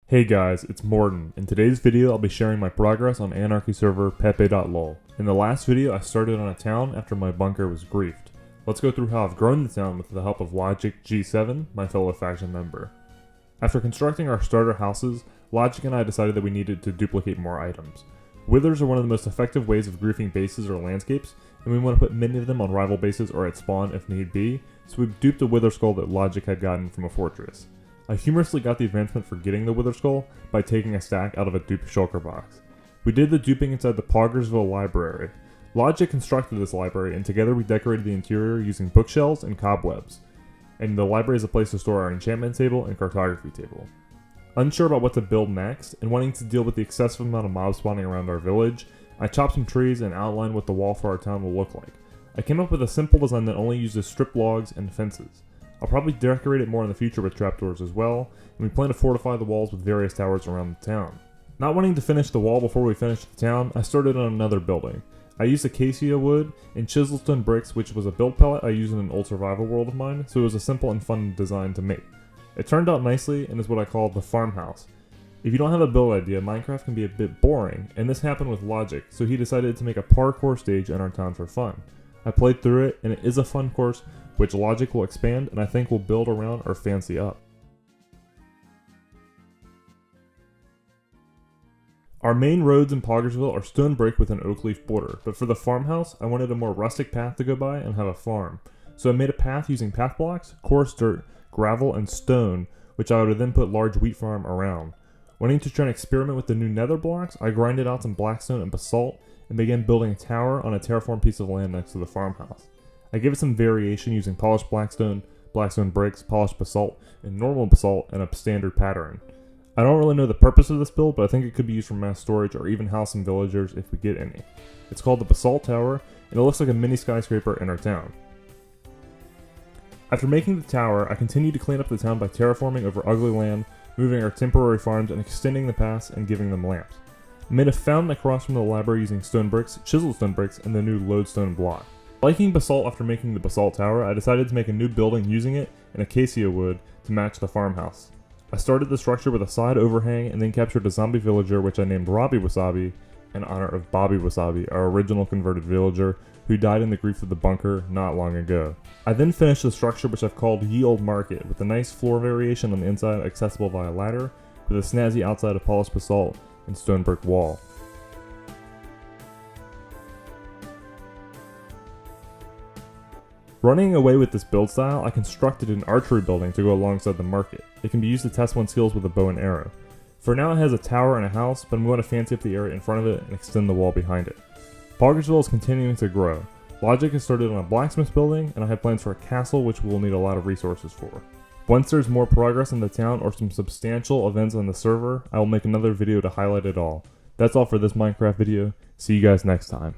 Hey guys, it's Morton. In today's video, I'll be sharing my progress on Anarchy server pepe.lol. In the last video, I started on a town after my bunker was griefed. Let's go through how I've grown the town with the help of Logic G7, my fellow faction member. After constructing our starter houses, Logic and I decided that we needed to duplicate more items. Withers are one of the most effective ways of griefing bases or landscapes, and we want to put many of them on rival bases or at spawn if need be, so we duped a wither skull that Logic had gotten from a fortress. I humorously got the advancement for getting the wither skull by taking a stack out of a dupe shulker box. We did the duping inside the Poggersville library. Logic constructed this library, and together we decorated the interior using bookshelves and cobwebs. And the library is a place to store our enchantment table and cartography table. Unsure about what to build next, and wanting to deal with the excessive amount of mob spawning around our village, I chopped some trees and outlined what the wall for our town will look like. I came up with a simple design that only uses strip logs and fences. I'll probably decorate it more in the future with trapdoors as well, and we plan to fortify the walls with various towers around the town. Not wanting to finish the wall before we finished the town, I started on another building. I used acacia wood and chiselstone bricks, which was a build pellet I used in an old survival world of mine, so it was a simple and fun design to make. It turned out nicely and is what I call the Farmhouse. If you don't have a build idea, Minecraft can be a bit boring, and this happened with Logic, so he decided to make a parkour stage in our town for fun. I played through it, and it is a fun course, which Logic will expand and I think will build around or fancy up. Our main roads in Poggersville are stone brick with an oak leaf border, but for the farmhouse, I wanted a more rustic path to go by and have a farm. So I made a path using path blocks, coarse dirt, gravel, and stone, which I would then put large wheat farm around. Wanting to try and experiment with the new nether blocks, I grinded out some blackstone and basalt and began building a tower on a terraformed piece of land next to the farmhouse. I gave it some variation using polished blackstone, blackstone bricks, polished basalt, and normal basalt, and a standard pattern. I don't really know the purpose of this build, but I think it could be used for mass storage or even house some villagers if we get any. It's called the Basalt Tower, and it looks like a mini skyscraper in our town. After making the tower, I continued to clean up the town by terraforming over ugly land, moving our temporary farms, and extending the paths and giving them lamps. I made a fountain across from the library using stone bricks, chiselstone bricks, and the new lodestone block. Liking basalt after making the Basalt Tower, I decided to make a new building using it and acacia wood to match the farmhouse. I started the structure with a side overhang and then captured a zombie villager which I named Robbie Wasabi in honor of Bobby Wasabi, our original converted villager who died in the grief of the bunker not long ago. I then finished the structure which I've called Ye Old Market with a nice floor variation on the inside accessible via ladder with a snazzy outside of polished basalt and stone brick wall. Running away with this build style, I constructed an archery building to go alongside the market. It can be used to test one's skills with a bow and arrow. For now it has a tower and a house, but I'm going to fancy up the area in front of it and extend the wall behind it. Poggersville is continuing to grow. Logic has started on a blacksmith building, and I have plans for a castle which we will need a lot of resources for. Once there's more progress in the town or some substantial events on the server, I will make another video to highlight it all. That's all for this Minecraft video. See you guys next time.